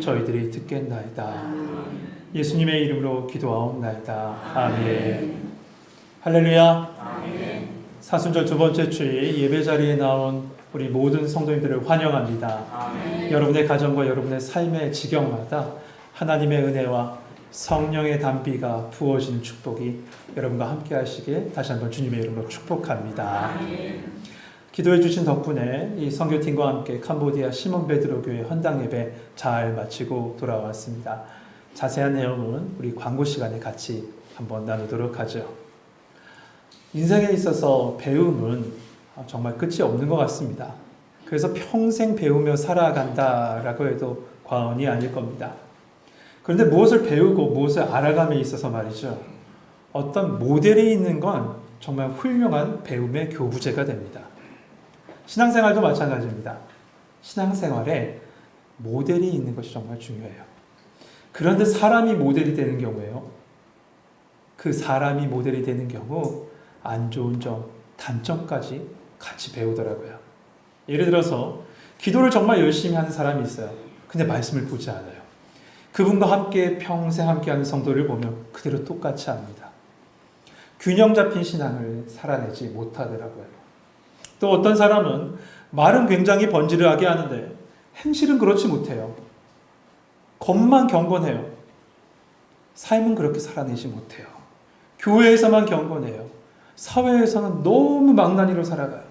저희들이 듣겠나이다. 예수님의 이름으로 기도하옵나이다. 아멘. 할렐루야. 사순절 두 번째 주일 예배 자리에 나온 우리 모든 성도님들을 환영합니다. 여러분의 가정과 여러분의 삶의 지경마다 하나님의 은혜와 성령의 담비가 부어지는 축복이 여러분과 함께 하시길 다시 한번 주님의 이름으로 축복합니다. 기도해 주신 덕분에 이 선교팀과 함께 캄보디아 시몬 베드로 교회 헌당 예배 잘 마치고 돌아왔습니다. 자세한 내용은 우리 광고 시간에 같이 한번 나누도록 하죠. 인생에 있어서 배움은 정말 끝이 없는 것 같습니다. 그래서 평생 배우며 살아간다라고 해도 과언이 아닐 겁니다. 그런데 무엇을 배우고 무엇을 알아감에 있어서 말이죠. 어떤 모델이 있는 건 정말 훌륭한 배움의 교부제가 됩니다. 신앙생활도 마찬가지입니다. 신앙생활에 모델이 있는 것이 정말 중요해요. 그런데 사람이 모델이 되는 경우에요. 그 사람이 모델이 되는 경우 안 좋은 점, 단점까지 같이 배우더라고요. 예를 들어서 기도를 정말 열심히 하는 사람이 있어요. 근데 말씀을 보지 않아요. 그분과 함께 평생 함께하는 성도를 보면 그대로 똑같이 합니다. 균형 잡힌 신앙을 살아내지 못하더라고요. 또 어떤 사람은 말은 굉장히 번지르하게 하는데 행실은 그렇지 못해요. 겉만 경건해요. 삶은 그렇게 살아내지 못해요. 교회에서만 경건해요. 사회에서는 너무 망나니로 살아가요.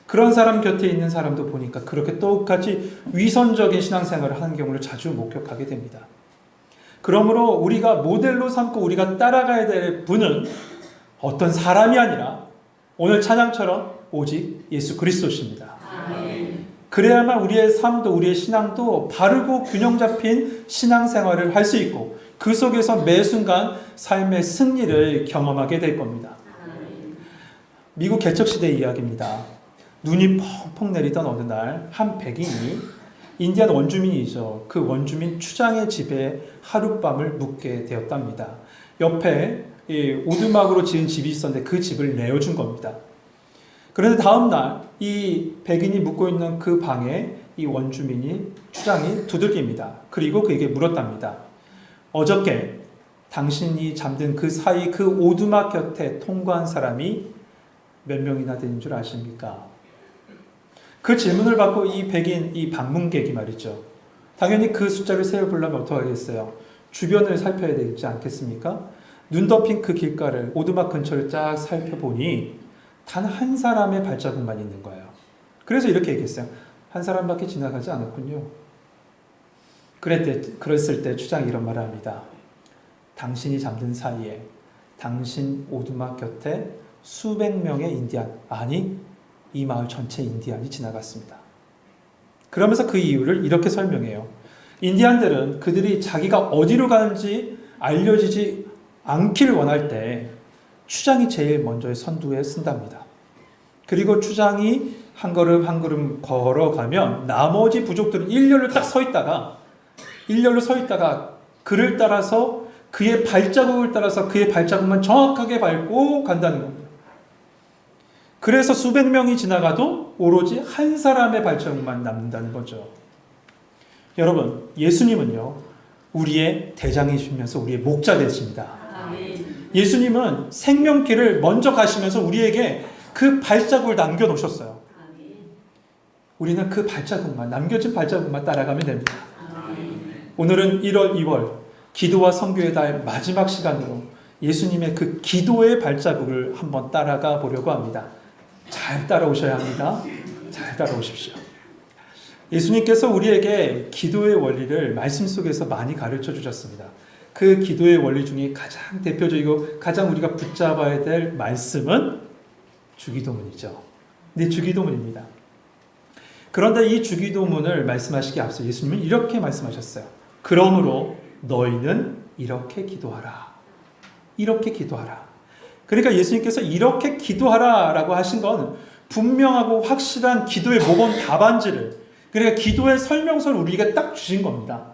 그런 사람 곁에 있는 사람도 보니까 그렇게 똑같이 위선적인 신앙생활을 하는 경우를 자주 목격하게 됩니다. 그러므로 우리가 모델로 삼고 우리가 따라가야 될 분은 어떤 사람이 아니라 오늘 찬양처럼 오직 예수 그리스도십니다. 아멘. 그래야만 우리의 삶도 우리의 신앙도 바르고 균형 잡힌 신앙생활을 할 수 있고 그 속에서 매 순간 삶의 승리를 경험하게 될 겁니다. 아멘. 미국 개척시대 이야기입니다. 눈이 펑펑 내리던 어느 날 한 백인이 인디안 원주민이죠. 그 원주민 추장의 집에 하룻밤을 묵게 되었답니다. 옆에 오두막으로 지은 집이 있었는데 그 집을 내어준 겁니다. 그런데 다음날 이 백인이 묵고 있는 그 방에 이 원주민이 추장이 두들깁니다. 그리고 그에게 물었답니다. 어저께 당신이 잠든 그 사이 그 오두막 곁에 통과한 사람이 몇 명이나 되는 줄 아십니까? 그 질문을 받고 이 백인, 이 방문객이 말이죠. 당연히 그 숫자를 세어보려면 어떻게 하겠어요? 주변을 살펴야 되지 않겠습니까? 눈 덮인 그 길가를 오두막 근처를 쫙 살펴보니 단 한 사람의 발자국만 있는 거예요. 그래서 이렇게 얘기했어요. 한 사람밖에 지나가지 않았군요. 그랬을 때 추장이 이런 말을 합니다. 당신이 잠든 사이에 당신 오두막 곁에 수백 명의 인디안, 아니 이 마을 전체 인디안이 지나갔습니다. 그러면서 그 이유를 이렇게 설명해요. 인디안들은 그들이 자기가 어디로 가는지 알려지지 않기를 원할 때 추장이 제일 먼저 선두에 쓴답니다. 그리고 추장이 한 걸음 한 걸음 걸어가면 나머지 부족들은 일렬로 딱 서 있다가 그를 따라서 그의 발자국을 따라서 그의 발자국만 정확하게 밟고 간다는 겁니다. 그래서 수백 명이 지나가도 오로지 한 사람의 발자국만 남는다는 거죠. 여러분, 예수님은요, 우리의 대장이시면서 우리의 목자 되십니다. 예수님은 생명길을 먼저 가시면서 우리에게 그 발자국을 남겨놓으셨어요. 우리는 그 발자국만, 남겨진 발자국만 따라가면 됩니다. 오늘은 1월, 2월 기도와 선교의 달 마지막 시간으로 예수님의 그 기도의 발자국을 한번 따라가 보려고 합니다. 잘 따라오셔야 합니다. 잘 따라오십시오. 예수님께서 우리에게 기도의 원리를 말씀 속에서 많이 가르쳐 주셨습니다. 그 기도의 원리 중에 가장 대표적이고 가장 우리가 붙잡아야 될 말씀은 주기도문이죠. 네, 주기도문입니다. 그런데 이 주기도문을 말씀하시기 앞서 예수님은 이렇게 말씀하셨어요. 그러므로 너희는 이렇게 기도하라. 이렇게 기도하라. 그러니까 예수님께서 이렇게 기도하라라고 하신 건 분명하고 확실한 기도의 모범 답안지를, 그러니까 기도의 설명서를 우리에게 딱 주신 겁니다.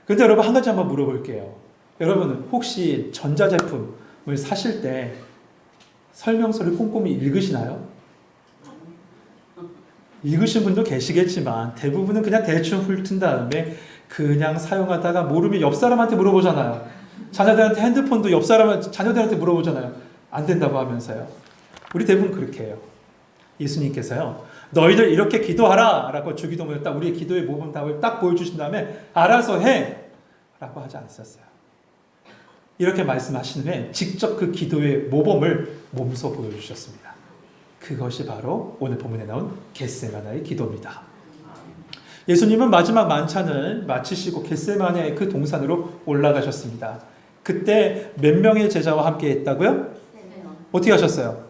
그런데 여러분, 한 가지 한번 물어볼게요. 여러분은 혹시 전자제품을 사실 때 설명서를 꼼꼼히 읽으시나요? 읽으신 분도 계시겠지만 대부분은 그냥 대충 훑은 다음에 그냥 사용하다가 모르면 옆 사람한테 물어보잖아요. 자녀들한테 핸드폰도 옆 사람 자녀들한테 물어보잖아요. 안 된다고 하면서요. 우리 대부분 그렇게 해요. 예수님께서요, 너희들 이렇게 기도하라 라고 주기도문을 딱 우리의 기도의 모범 답을 딱 보여주신 다음에 알아서 해 라고 하지 않으셨어요. 이렇게 말씀하신 후에 직접 그 기도의 모범을 몸소 보여주셨습니다. 그것이 바로 오늘 본문에 나온 겟세마네의 기도입니다. 예수님은 마지막 만찬을 마치시고 겟세마네 그 동산으로 올라가셨습니다. 그때 몇 명의 제자와 함께 했다고요? 어떻게 하셨어요?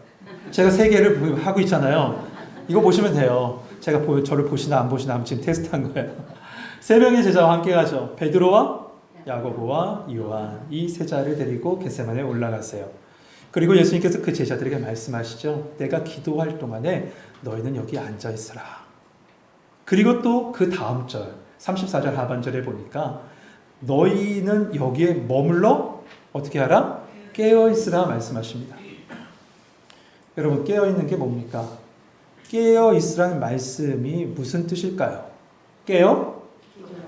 제가 3개를 하고 있잖아요. 이거 보시면 돼요. 제가 저를 보시나 안 보시나 하면 지금 테스트한 거예요. 3명의 제자와 함께 가죠. 베드로와 야고보와 요한, 이 제자를 데리고 겟세마네에 올라갔어요. 그리고 예수님께서 그 제자들에게 말씀하시죠. 내가 기도할 동안에 너희는 여기 앉아 있으라. 그리고 또 그 다음 절 34절 하반절에 보니까 너희는 여기에 머물러 어떻게 하라? 깨어 있으라 말씀하십니다. 여러분, 깨어 있는 게 뭡니까? 깨어 있으라는 말씀이 무슨 뜻일까요? 깨어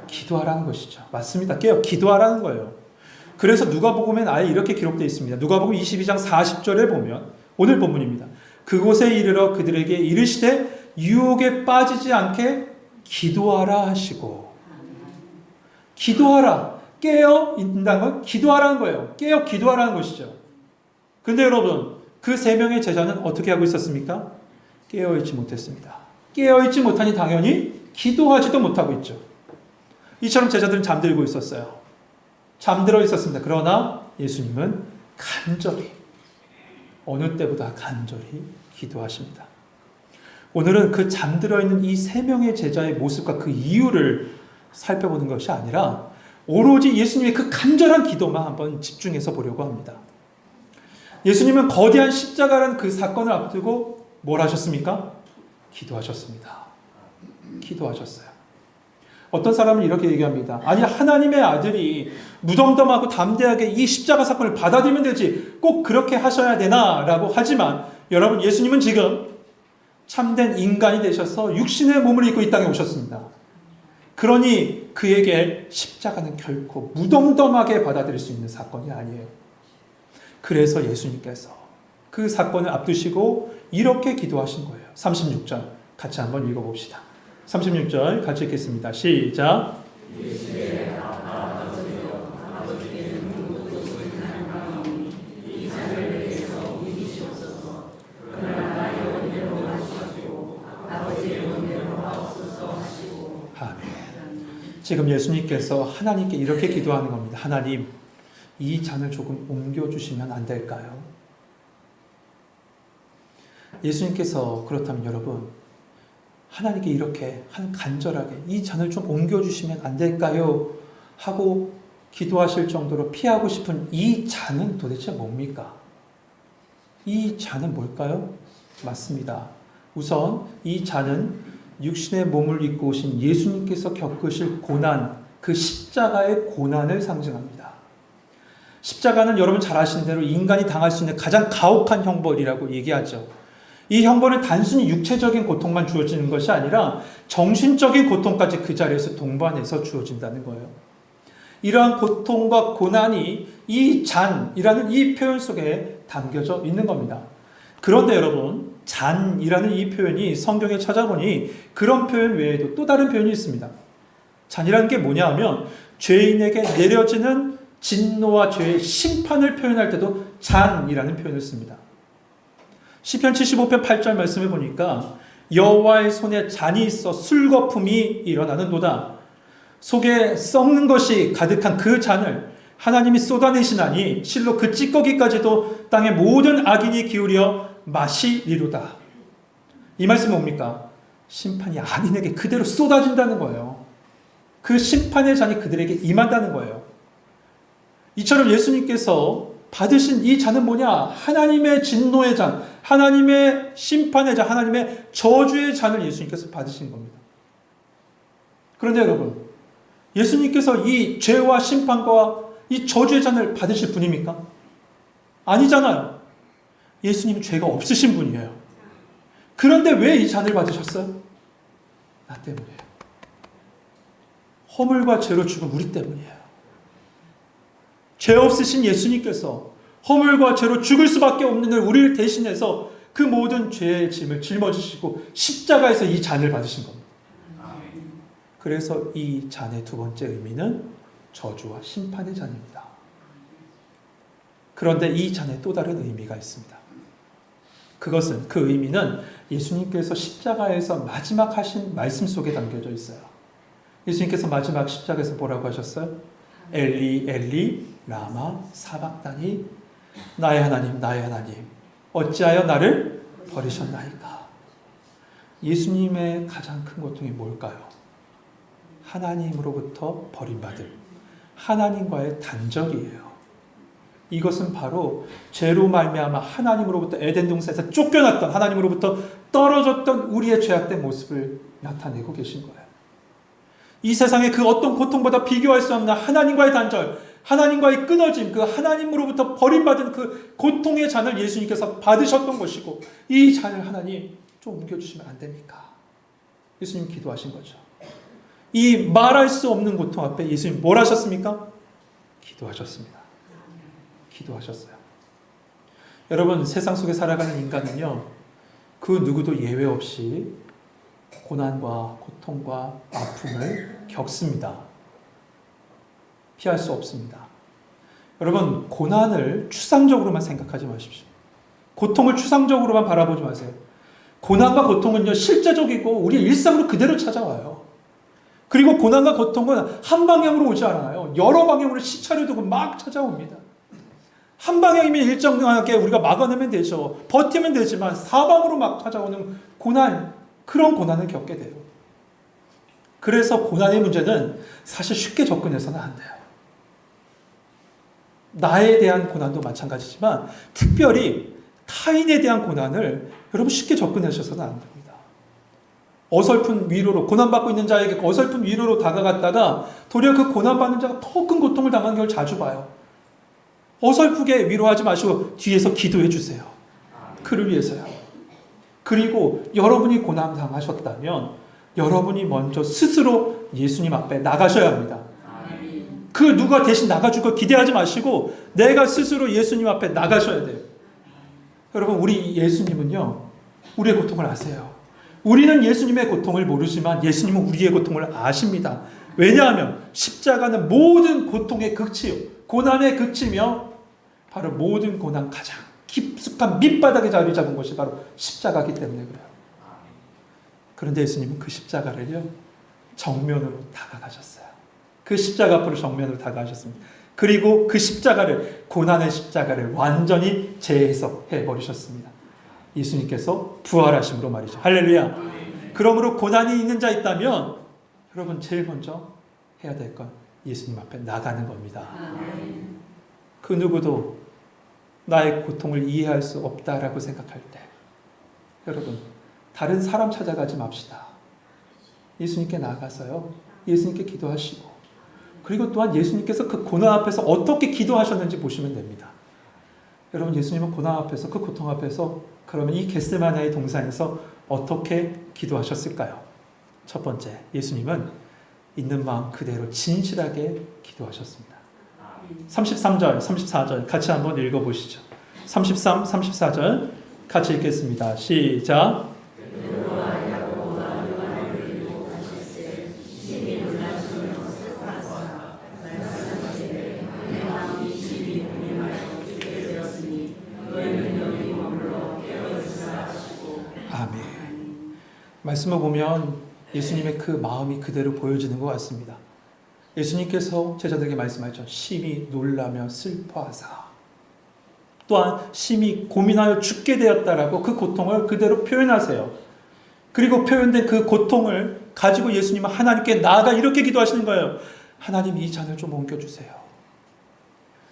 기도하라는 것이죠. 맞습니다. 깨어 기도하라는 거예요. 그래서 누가복음엔 아예 이렇게 기록되어 있습니다. 누가복음 22장 40절에 보면 오늘 본문입니다. 그곳에 이르러 그들에게 이르시되 유혹에 빠지지 않게 기도하라 하시고. 기도하라. 깨어 있다는 건 기도하라는 거예요. 깨어 기도하라는 것이죠. 근데 여러분, 그 3명의 제자는 어떻게 하고 있었습니까? 깨어 있지 못했습니다. 깨어 있지 못하니 당연히 기도하지도 못하고 있죠. 이처럼 제자들은 잠들고 있었어요. 잠들어 있었습니다. 그러나 예수님은 간절히, 어느 때보다 간절히 기도하십니다. 오늘은 그 잠들어 있는 이 3명의 제자의 모습과 그 이유를 살펴보는 것이 아니라 오로지 예수님의 그 간절한 기도만 한번 집중해서 보려고 합니다. 예수님은 거대한 십자가라는 그 사건을 앞두고 뭘 하셨습니까? 기도하셨습니다. 기도하셨어요. 어떤 사람은 이렇게 얘기합니다. 아니, 하나님의 아들이 무덤덤하고 담대하게 이 십자가 사건을 받아들이면 되지 꼭 그렇게 하셔야 되나? 라고 하지만 여러분, 예수님은 지금 참된 인간이 되셔서 육신의 몸을 입고 이 땅에 오셨습니다. 그러니 그에게 십자가는 결코 무덤덤하게 받아들일 수 있는 사건이 아니에요. 그래서 예수님께서 그 사건을 앞두시고 이렇게 기도하신 거예요. 36절 같이 한번 읽어봅시다. 36절 같이 읽겠습니다. 시작. 지금 예수님께서 하나님께 이렇게 기도하는 겁니다. 하나님, 이 잔을 조금 옮겨주시면 안 될까요? 예수님께서 그렇다면 여러분, 하나님께 이렇게 간절하게 이 잔을 좀 옮겨주시면 안 될까요? 하고 기도하실 정도로 피하고 싶은 이 잔은 도대체 뭡니까? 이 잔은 뭘까요? 맞습니다. 우선 이 잔은 육신의 몸을 입고 오신 예수님께서 겪으실 고난, 그 십자가의 고난을 상징합니다. 십자가는 여러분 잘 아시는 대로 인간이 당할 수 있는 가장 가혹한 형벌이라고 얘기하죠. 이 형벌은 단순히 육체적인 고통만 주어지는 것이 아니라 정신적인 고통까지 그 자리에서 동반해서 주어진다는 거예요. 이러한 고통과 고난이 이 잔이라는 이 표현 속에 담겨져 있는 겁니다. 그런데 여러분, 잔이라는 이 표현이 성경에 찾아보니 그런 표현 외에도 또 다른 표현이 있습니다. 잔이라는 게 뭐냐 하면 죄인에게 내려지는 진노와 죄의 심판을 표현할 때도 잔이라는 표현을 씁니다. 시편 75편 8절 말씀해 보니까 여호와의 손에 잔이 있어 술거품이 일어나는도다. 속에 썩는 것이 가득한 그 잔을 하나님이 쏟아내시나니 실로 그 찌꺼기까지도 땅의 모든 악인이 기울여 마시리로다. 이 말씀은 뭡니까? 심판이 악인에게 그대로 쏟아진다는 거예요. 그 심판의 잔이 그들에게 임한다는 거예요. 이처럼 예수님께서 받으신 이 잔은 뭐냐? 하나님의 진노의 잔, 하나님의 심판의 잔, 하나님의 저주의 잔을 예수님께서 받으신 겁니다. 그런데 여러분, 예수님께서 이 죄와 심판과 이 저주의 잔을 받으실 분입니까? 아니잖아요. 예수님은 죄가 없으신 분이에요. 그런데 왜 이 잔을 받으셨어요? 나 때문에요. 허물과 죄로 죽은 우리 때문이에요. 죄 없으신 예수님께서 허물과 죄로 죽을 수밖에 없는 우리를 대신해서 그 모든 죄의 짐을 짊어지시고 십자가에서 이 잔을 받으신 겁니다. 그래서 이 잔의 두 번째 의미는 저주와 심판의 잔입니다. 그런데 이 잔에 또 다른 의미가 있습니다. 그것은, 그 의미는 예수님께서 십자가에서 마지막 하신 말씀 속에 담겨져 있어요. 예수님께서 마지막 십자가에서 뭐라고 하셨어요? 엘리 엘리 라마 사박다니, 나의 하나님 나의 하나님 어찌하여 나를 버리셨나이까. 예수님의 가장 큰 고통이 뭘까요? 하나님으로부터 버림받을, 하나님과의 단절이에요. 이것은 바로 죄로 말미암아 하나님으로부터 에덴 동산에서 쫓겨났던, 하나님으로부터 떨어졌던 우리의 죄악된 모습을 나타내고 계신 거예요. 이 세상의 그 어떤 고통보다 비교할 수 없는 하나님과의 단절, 하나님과의 끊어짐, 그 하나님으로부터 버림받은 그 고통의 잔을 예수님께서 받으셨던 것이고, 이 잔을 하나님 좀 옮겨주시면 안 됩니까? 예수님 기도하신 거죠. 이 말할 수 없는 고통 앞에 예수님 뭘 하셨습니까? 기도하셨습니다. 기도하셨어요. 여러분, 세상 속에 살아가는 인간은요, 그 누구도 예외 없이 고난과 고통과 아픔을 겪습니다. 피할 수 없습니다. 여러분, 고난을 추상적으로만 생각하지 마십시오. 고통을 추상적으로만 바라보지 마세요. 고난과 고통은요, 실제적이고 우리의 일상으로 그대로 찾아와요. 그리고 고난과 고통은 한 방향으로 오지 않아요. 여러 방향으로 시차를 두고 막 찾아옵니다. 한 방향이면 일정하게 우리가 막아내면 되죠. 버티면 되지만 사방으로 막 찾아오는 고난, 그런 고난을 겪게 돼요. 그래서 고난의 문제는 사실 쉽게 접근해서는 안 돼요. 나에 대한 고난도 마찬가지지만 특별히 타인에 대한 고난을 여러분 쉽게 접근하셔서는 안 됩니다. 어설픈 위로로, 고난받고 있는 자에게 어설픈 위로로 다가갔다가 도리어 그 고난받는 자가 더 큰 고통을 당하는 걸 자주 봐요. 어설프게 위로하지 마시고 뒤에서 기도해 주세요. 그를 위해서요. 그리고 여러분이 고난당하셨다면 여러분이 먼저 스스로 예수님 앞에 나가셔야 합니다. 그 누가 대신 나가줄 기대하지 마시고 내가 스스로 예수님 앞에 나가셔야 돼요. 여러분, 우리 예수님은요, 우리의 고통을 아세요. 우리는 예수님의 고통을 모르지만 예수님은 우리의 고통을 아십니다. 왜냐하면 십자가는 모든 고통의 극치요, 고난의 극치며 바로 모든 고난 가장 깊숙한 밑바닥에 자리 잡은 것이 바로 십자가이기 때문에 그래요. 그런데 예수님은 그 십자가를요, 정면으로 다가가셨어요. 그 십자가 앞으로 정면으로 다가가셨습니다. 그리고 그 십자가를, 고난의 십자가를 완전히 재해석해 버리셨습니다. 예수님께서 부활하심으로 말이죠. 할렐루야. 그러므로 고난이 있는 자 있다면 여러분 제일 먼저 해야 될 건 예수님 앞에 나가는 겁니다. 그 누구도 나의 고통을 이해할 수 없다라고 생각할 때 여러분 다른 사람 찾아가지 맙시다. 예수님께 나가서요, 예수님께 기도하시고, 그리고 또한 예수님께서 그 고난 앞에서 어떻게 기도하셨는지 보시면 됩니다. 여러분, 예수님은 고난 앞에서, 그 고통 앞에서 그러면 이 겟세마네의 동산에서 어떻게 기도하셨을까요? 첫 번째, 예수님은 있는 마음 그대로 진실하게 기도하셨습니다. 33절, 34절 같이 한번 읽어보시죠. 33, 34절 같이 읽겠습니다. 시작. 말씀을 보면 예수님의 그 마음이 그대로 보여지는 것 같습니다. 예수님께서 제자들에게 말씀하셨죠. 심히 놀라며 슬퍼하사, 또한 심히 고민하여 죽게 되었다라고 그 고통을 그대로 표현하세요. 그리고 표현된 그 고통을 가지고 예수님은 하나님께 나아가 이렇게 기도하시는 거예요. 하나님, 이 잔을 좀 옮겨주세요.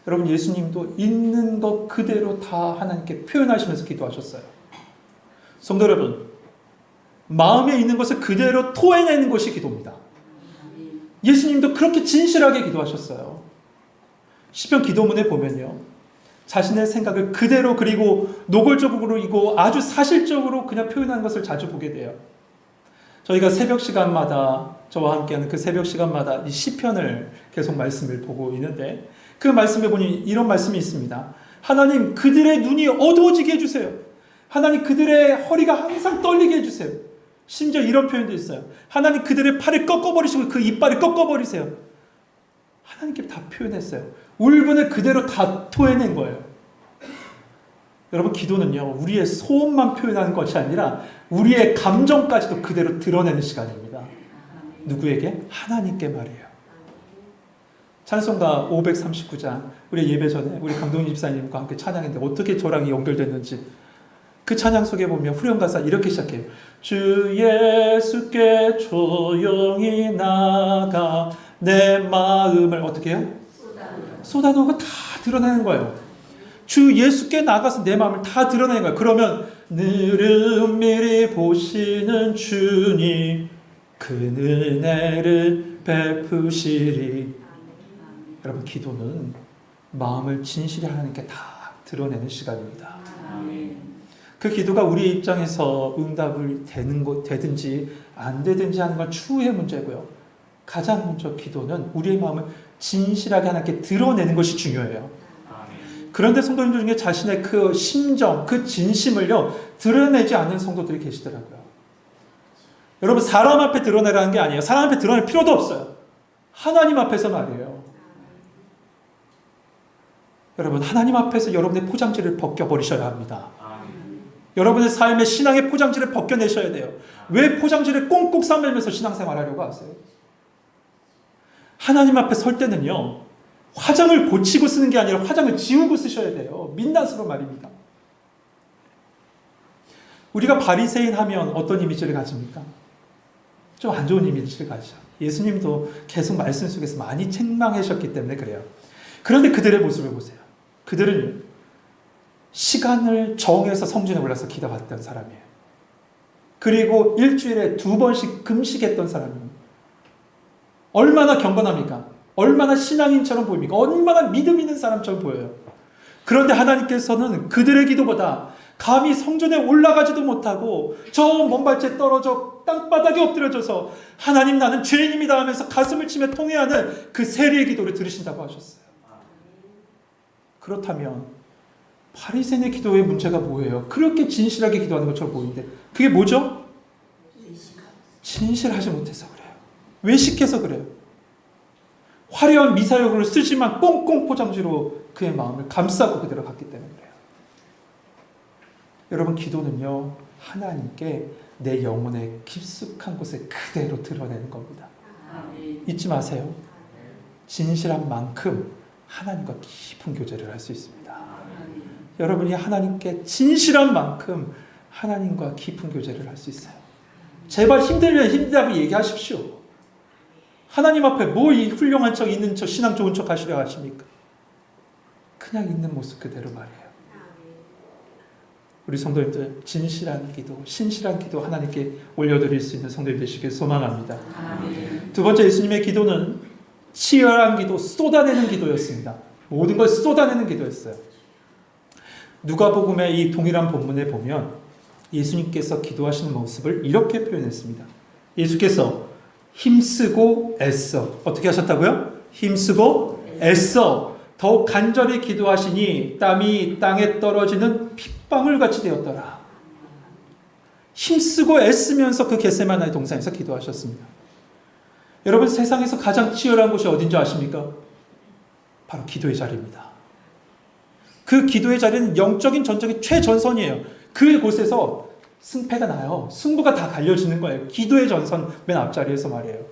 여러분, 예수님도 있는 것 그대로 다 하나님께 표현하시면서 기도하셨어요. 성도 여러분, 마음에 있는 것을 그대로 토해내는 것이 기도입니다. 예수님도 그렇게 진실하게 기도하셨어요. 시편 기도문에 보면요, 자신의 생각을 그대로, 그리고 노골적으로 이고 아주 사실적으로 그냥 표현하는 것을 자주 보게 돼요. 저희가 새벽 시간마다 저와 함께하는 그 새벽 시간마다 이 시편을 계속 말씀을 보고 있는데 그 말씀에 보니 이런 말씀이 있습니다. 하나님 그들의 눈이 어두워지게 해주세요. 하나님 그들의 허리가 항상 떨리게 해주세요. 심지어 이런 표현도 있어요. 하나님 그들의 팔을 꺾어버리시고 그 이빨을 꺾어버리세요. 하나님께 다 표현했어요. 울분을 그대로 다 토해낸 거예요. 여러분 기도는요 우리의 소원만 표현하는 것이 아니라 우리의 감정까지도 그대로 드러내는 시간입니다. 누구에게? 하나님께 말이에요. 찬송가 539장 우리 예배 전에 우리 강동희 집사님과 함께 찬양했는데 어떻게 저랑 연결됐는지 그 찬양 속에 보면 후렴 가사 이렇게 시작해요. 주 예수께 조용히 나가 내 마음을 어떻게 해요? 쏟아놓고 다 드러내는 거예요. 주 예수께 나가서 내 마음을 다 드러내는 거예요. 그러면 늘 은밀히 보시는 주님 그 은혜를 베푸시리. 여러분 기도는 마음을 진실히 하나님께 다 드러내는 시간입니다. 그 기도가 우리의 입장에서 응답을 되든지 안 되든지 하는 건 추후의 문제고요. 가장 먼저 기도는 우리의 마음을 진실하게 하나님께 드러내는 것이 중요해요. 그런데 성도님들 중에 자신의 그 심정, 그 진심을요 드러내지 않는 성도들이 계시더라고요. 여러분 사람 앞에 드러내라는 게 아니에요. 사람 앞에 드러낼 필요도 없어요. 하나님 앞에서 말이에요. 여러분 하나님 앞에서 여러분의 포장지를 벗겨버리셔야 합니다. 여러분의 삶의 신앙의 포장지를 벗겨내셔야 돼요. 왜 포장지를 꽁꽁 싸매면서 신앙생활하려고 하세요? 하나님 앞에 설 때는요 화장을 고치고 쓰는 게 아니라 화장을 지우고 쓰셔야 돼요. 민낯으로 말입니다. 우리가 바리새인 하면 어떤 이미지를 가집니까? 좀 안 좋은 이미지를 가지죠. 예수님도 계속 말씀 속에서 많이 책망하셨기 때문에 그래요. 그런데 그들의 모습을 보세요. 그들은 시간을 정해서 성전에 올라서 기도했던 사람이에요. 그리고 일주일에 2번씩 금식했던 사람이에요. 얼마나 경건합니까? 얼마나 신앙인처럼 보입니까? 얼마나 믿음 있는 사람처럼 보여요. 그런데 하나님께서는 그들의 기도보다 감히 성전에 올라가지도 못하고 저 먼 발치에 떨어져 땅바닥에 엎드려져서 하나님 나는 죄인입니다 하면서 가슴을 치며 통회하는 그 세리의 기도를 들으신다고 하셨어요. 그렇다면 바리새인의 기도의 문제가 뭐예요? 그렇게 진실하게 기도하는 것처럼 보이는데 그게 뭐죠? 진실하지 못해서 그래요. 외식해서 그래요. 화려한 미사역을 쓰지만 꽁꽁 포장지로 그의 마음을 감싸고 그대로 갔기 때문에 그래요. 여러분 기도는요 하나님께 내 영혼의 깊숙한 곳에 그대로 드러내는 겁니다. 잊지 마세요. 진실한 만큼 하나님과 깊은 교제를 할 수 있습니다. 여러분이 하나님께 진실한 만큼 하나님과 깊은 교제를 할 수 있어요. 제발 힘들면 힘들다고 얘기하십시오. 하나님 앞에 뭐 이 훌륭한 척 있는 척 신앙 좋은 척 하시려 하십니까? 그냥 있는 모습 그대로 말해요. 우리 성도님들 진실한 기도, 신실한 기도 하나님께 올려드릴 수 있는 성도님 되시길 소망합니다. 두 번째 예수님의 기도는 치열한 기도, 쏟아내는 기도였습니다. 모든 걸 쏟아내는 기도였어요. 누가복음의 이 동일한 본문에 보면 예수님께서 기도하시는 모습을 이렇게 표현했습니다. 예수께서 힘쓰고 애써 어떻게 하셨다고요? 힘쓰고 애써 더욱 간절히 기도하시니 땀이 땅에 떨어지는 핏방울같이 되었더라. 힘쓰고 애쓰면서 그 겟세마네 동산에서 기도하셨습니다. 여러분 세상에서 가장 치열한 곳이 어딘지 아십니까? 바로 기도의 자리입니다. 그 기도의 자리는 영적인 전적인 최전선이에요. 그곳에서 승패가 나요. 승부가 다 갈려지는 거예요. 기도의 전선 맨 앞자리에서 말이에요.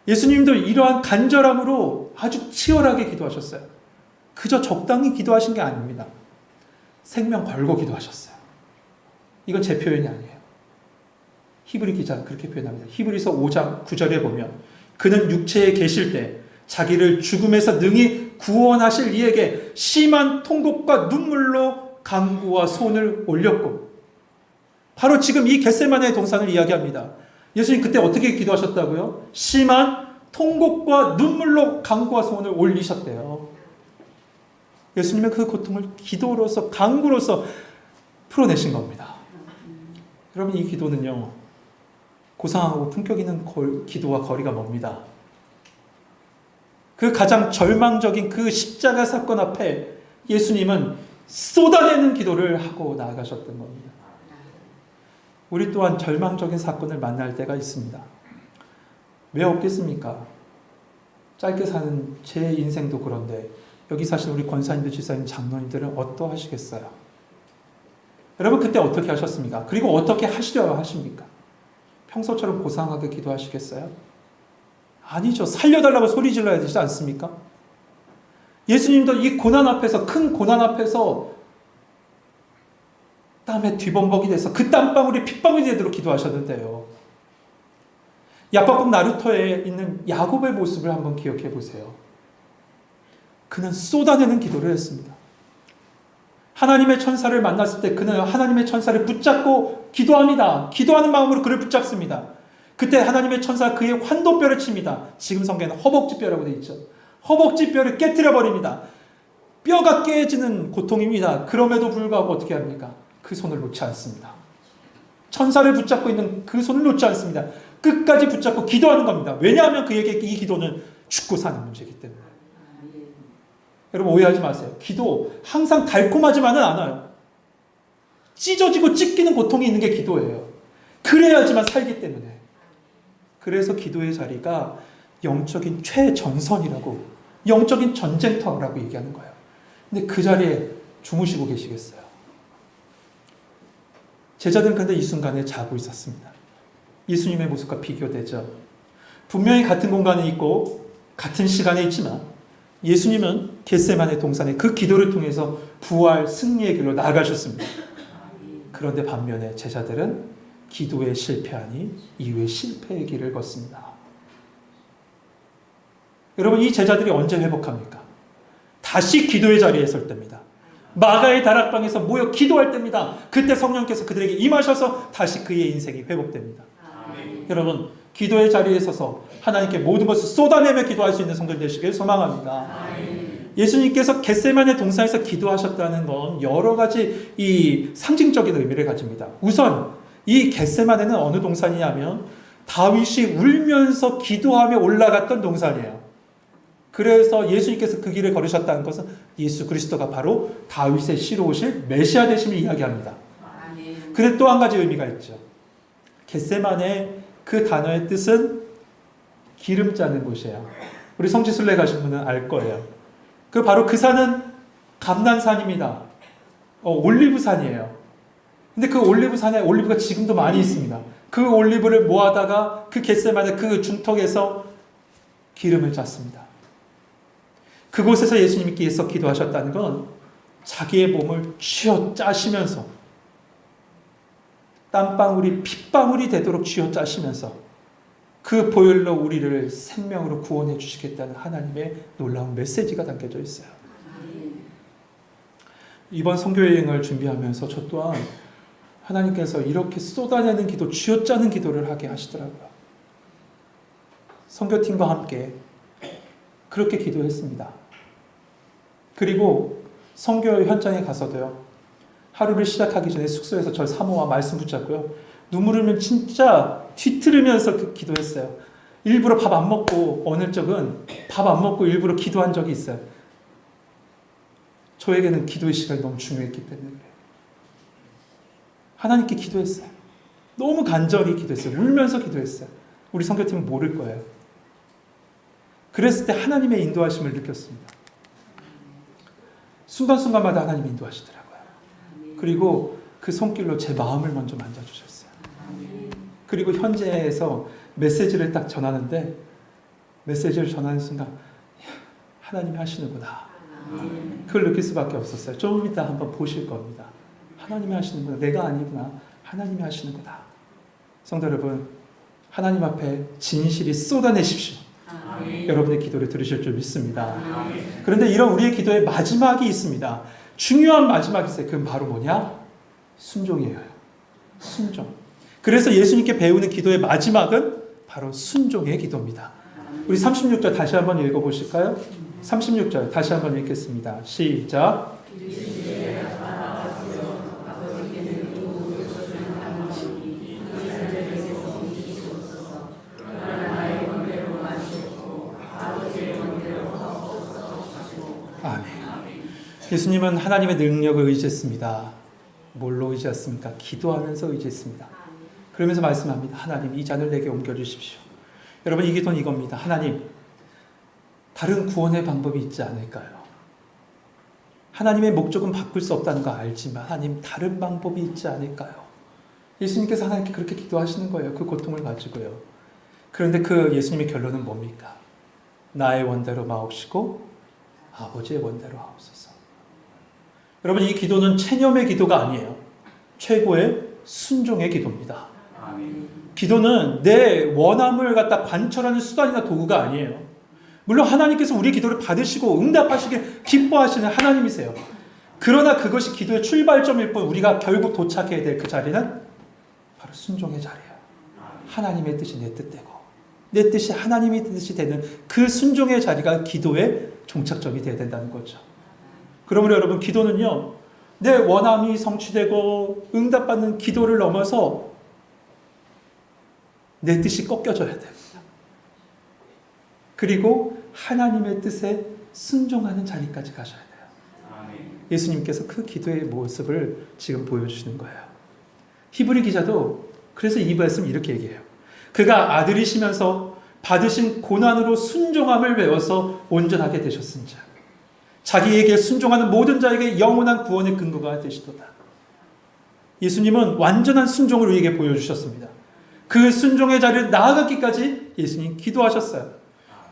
예수님도 이러한 간절함으로 아주 치열하게 기도하셨어요. 그저 적당히 기도하신 게 아닙니다. 생명 걸고 기도하셨어요. 이건 제 표현이 아니에요. 히브리 기자가 그렇게 표현합니다. 히브리서 5장 9절에 보면 그는 육체에 계실 때 자기를 죽음에서 능히 구원하실 이에게 심한 통곡과 눈물로 간구와 손을 올렸고 바로 지금 이 겟세마네 동산을 이야기합니다. 예수님 그때 어떻게 기도하셨다고요? 심한 통곡과 눈물로 간구와 손을 올리셨대요. 예수님은 그 고통을 기도로서 간구로서 풀어내신 겁니다. 여러분 이 기도는요 고상하고 품격 있는 기도와 거리가 멉니다. 그 가장 절망적인 그 십자가 사건 앞에 예수님은 쏟아내는 기도를 하고 나아가셨던 겁니다. 우리 또한 절망적인 사건을 만날 때가 있습니다. 왜 없겠습니까? 짧게 사는 제 인생도 그런데 여기 사실 우리 권사님들, 지사님, 장로님들은 어떠하시겠어요? 여러분 그때 어떻게 하셨습니까? 그리고 어떻게 하시려 하십니까? 평소처럼 고상하게 기도하시겠어요? 아니죠. 살려달라고 소리 질러야 되지 않습니까? 예수님도 이 고난 앞에서, 큰 고난 앞에서 땀에 뒤범벅이 돼서 그 땀방울이 핏방울이 되도록 기도하셨는데요. 야박국 나루터에 있는 야곱의 모습을 한번 기억해 보세요. 그는 쏟아내는 기도를 했습니다. 하나님의 천사를 만났을 때 그는 하나님의 천사를 붙잡고 기도합니다. 기도하는 마음으로 그를 붙잡습니다. 그때 하나님의 천사가 그의 환도뼈를 칩니다. 지금 성경에는 허벅지뼈라고 되어 있죠. 허벅지뼈를 깨트려 버립니다. 뼈가 깨지는 고통입니다. 그럼에도 불구하고 어떻게 합니까? 그 손을 놓지 않습니다. 천사를 붙잡고 있는 그 손을 놓지 않습니다. 끝까지 붙잡고 기도하는 겁니다. 왜냐하면 그에게 이 기도는 죽고 사는 문제이기 때문에. 여러분 오해하지 마세요. 기도 항상 달콤하지만은 않아요. 찢어지고 찢기는 고통이 있는 게 기도예요. 그래야지만 살기 때문에. 그래서 기도의 자리가 영적인 최전선이라고, 영적인 전쟁터라고 얘기하는 거예요. 근데 그 자리에 주무시고 계시겠어요? 제자들은 그런데 이 순간에 자고 있었습니다. 예수님의 모습과 비교되죠. 분명히 같은 공간에 있고 같은 시간에 있지만 예수님은 겟세마네 동산에 그 기도를 통해서 부활 승리의 길로 나아가셨습니다. 그런데 반면에 제자들은 기도에 실패하니 이후에 실패의 길을 걷습니다. 여러분 이 제자들이 언제 회복합니까? 다시 기도의 자리에 설 때입니다. 마가의 다락방에서 모여 기도할 때입니다. 그때 성령께서 그들에게 임하셔서 다시 그의 인생이 회복됩니다. 여러분 기도의 자리에 서서 하나님께 모든 것을 쏟아내며 기도할 수 있는 성도들 되시길 소망합니다. 예수님께서 겟세마네 동산에서 기도하셨다는 건 여러 가지 이 상징적인 의미를 가집니다. 우선 이 겟세마네는 어느 동산이냐면 다윗이 울면서 기도하며 올라갔던 동산이에요. 그래서 예수님께서 그 길을 걸으셨다는 것은 예수 그리스도가 바로 다윗의 씨로 오실 메시아 되심을 이야기합니다. 그런데 또 한 가지 의미가 있죠. 겟세마네 그 단어의 뜻은 기름 짜는 곳이에요. 우리 성지순례 가신 분은 알 거예요. 그 바로 그 산은 감난산입니다. 올리브산이에요. 근데 그 올리브산에 올리브가 지금도 많이 있습니다. 그 올리브를 모아다가 그 겟세마네 그 중턱에서 기름을 짰습니다. 그곳에서 예수님께서 기도하셨다는 건 자기의 몸을 쥐어 짜시면서 땀방울이 핏방울이 되도록 쥐어 짜시면서 그 보혈로 우리를 생명으로 구원해 주시겠다는 하나님의 놀라운 메시지가 담겨져 있어요. 이번 선교여행을 준비하면서 저 또한 하나님께서 이렇게 쏟아내는 기도, 쥐어짜는 기도를 하게 하시더라고요. 선교팀과 함께 그렇게 기도했습니다. 그리고 선교 현장에 가서도요. 하루를 시작하기 전에 숙소에서 저 사모와 말씀 붙잡고요. 눈물 흘리면 진짜 뒤틀으면서 기도했어요. 일부러 밥 안 먹고 어느 적은 밥 안 먹고 일부러 기도한 적이 있어요. 저에게는 기도의 시간이 너무 중요했기 때문에 그래요. 하나님께 기도했어요. 너무 간절히 기도했어요. 울면서 기도했어요. 우리 선교팀은 모를 거예요. 그랬을 때 하나님의 인도하심을 느꼈습니다. 순간순간마다 하나님이 인도하시더라고요. 그리고 그 손길로 제 마음을 먼저 만져주셨어요. 그리고 현재에서 메시지를 딱 전하는데 메시지를 전하는 순간 하나님이 하시는구나. 그걸 느낄 수밖에 없었어요. 조금 이따 한번 보실 겁니다. 하나님이 하시는구나. 내가 아니구나. 하나님이 하시는구나. 성도 여러분, 하나님 앞에 진실이 쏟아내십시오. 여러분의 기도를 들으실 줄 믿습니다. 그런데 이런 우리의 기도의 마지막이 있습니다. 중요한 마지막이 있어요. 그건 바로 뭐냐? 순종이에요. 순종. 그래서 예수님께 배우는 기도의 마지막은 바로 순종의 기도입니다. 우리 36절 다시 한번 읽어보실까요? 36절 다시 한번 읽겠습니다. 시작. 아멘. 예수님은 하나님의 능력을 의지했습니다. 뭘로 의지했습니까? 기도하면서 의지했습니다. 그러면서 말씀합니다. 하나님, 이 잔을 내게 옮겨주십시오. 여러분, 이 기도는 이겁니다. 하나님, 다른 구원의 방법이 있지 않을까요? 하나님의 목적은 바꿀 수 없다는 거 알지만 하나님, 다른 방법이 있지 않을까요? 예수님께서 하나님께 그렇게 기도하시는 거예요. 그 고통을 가지고요. 그런데 그 예수님의 결론은 뭡니까? 나의 원대로 마옵시고 아버지의 원대로 하옵소서. 여러분, 이 기도는 체념의 기도가 아니에요. 최고의 순종의 기도입니다. 기도는 내 원함을 갖다 관철하는 수단이나 도구가 아니에요. 물론 하나님께서 우리 기도를 받으시고 응답하시길 기뻐하시는 하나님이세요. 그러나 그것이 기도의 출발점일 뿐 우리가 결국 도착해야 될 그 자리는 바로 순종의 자리예요. 하나님의 뜻이 내 뜻되고 내 뜻이 하나님의 뜻이 되는 그 순종의 자리가 기도의 종착점이 되어야 된다는 거죠. 그러므로 여러분, 기도는요, 내 원함이 성취되고 응답받는 기도를 넘어서 내 뜻이 꺾여져야 됩니다. 그리고 하나님의 뜻에 순종하는 자리까지 가셔야 돼요. 예수님께서 그 기도의 모습을 지금 보여주시는 거예요. 히브리 기자도 그래서 이 말씀 이렇게 얘기해요. 그가 아들이시면서 받으신 고난으로 순종함을 배워서 온전하게 되셨은즉 자기에게 순종하는 모든 자에게 영원한 구원의 근거가 되시도다. 예수님은 완전한 순종을 우리에게 보여주셨습니다. 그 순종의 자리를 나아가기까지 예수님 기도하셨어요.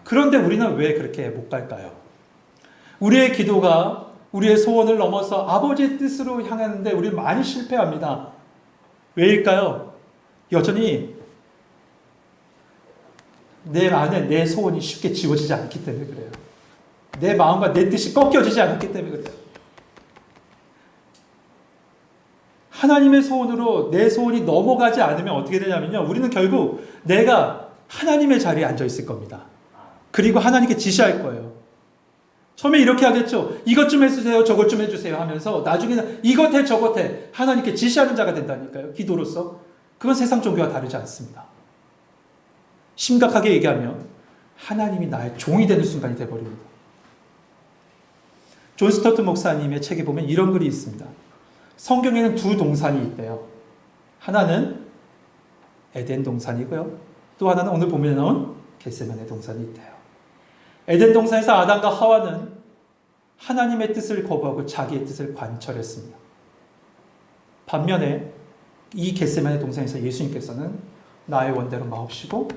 그런데 우리는 왜 그렇게 못 갈까요? 우리의 기도가 우리의 소원을 넘어서 아버지의 뜻으로 향하는데 우리는 많이 실패합니다. 왜일까요? 여전히 내 안에 내 소원이 쉽게 지워지지 않기 때문에 그래요. 내 마음과 내 뜻이 꺾여지지 않았기 때문에 그래요. 하나님의 소원으로 내 소원이 넘어가지 않으면 어떻게 되냐면요, 우리는 결국 내가 하나님의 자리에 앉아 있을 겁니다. 그리고 하나님께 지시할 거예요. 처음에 이렇게 하겠죠. 이것 좀 해주세요, 저것 좀 해주세요 하면서 나중에는 이것 해 저것 해 하나님께 지시하는 자가 된다니까요. 기도로서. 그건 세상 종교와 다르지 않습니다. 심각하게 얘기하면 하나님이 나의 종이 되는 순간이 되어버립니다. 존 스토트 목사님의 책에 보면 이런 글이 있습니다. 성경에는 두 동산이 있대요. 하나는 에덴 동산이고요. 또 하나는 오늘 본문에 나온 겟세마네 동산이 있대요. 에덴 동산에서 아담과 하와는 하나님의 뜻을 거부하고 자기의 뜻을 관철했습니다. 반면에 이 겟세마네 동산에서 예수님께서는 나의 원대로 마옵시고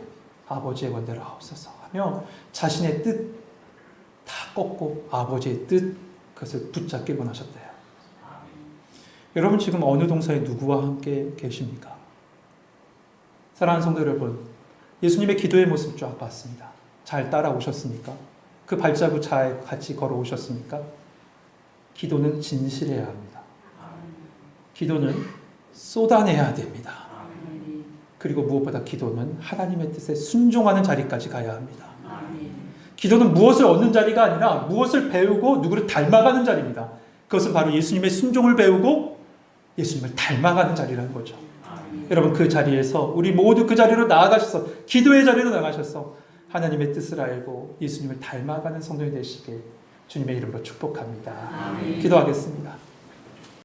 아버지의 원대로 하옵소서 하며 자신의 뜻 다 꺾고 아버지의 뜻 그것을 붙잡길 원하셨대요. 여러분, 지금 어느 동산에 누구와 함께 계십니까? 사랑하는 성도 여러분, 예수님의 기도의 모습 쫙 봤습니다. 잘 따라오셨습니까? 그 발자국 잘 같이 걸어오셨습니까? 기도는 진실해야 합니다. 기도는 쏟아내야 됩니다. 그리고 무엇보다 기도는 하나님의 뜻에 순종하는 자리까지 가야 합니다. 기도는 무엇을 얻는 자리가 아니라 무엇을 배우고 누구를 닮아가는 자리입니다. 그것은 바로 예수님의 순종을 배우고 예수님을 닮아가는 자리라는 거죠. 여러분, 그 자리에서 우리 모두 그 자리로 나아가셔서 기도의 자리로 나가셔서 하나님의 뜻을 알고 예수님을 닮아가는 성도이 되시길 주님의 이름으로 축복합니다. 기도하겠습니다.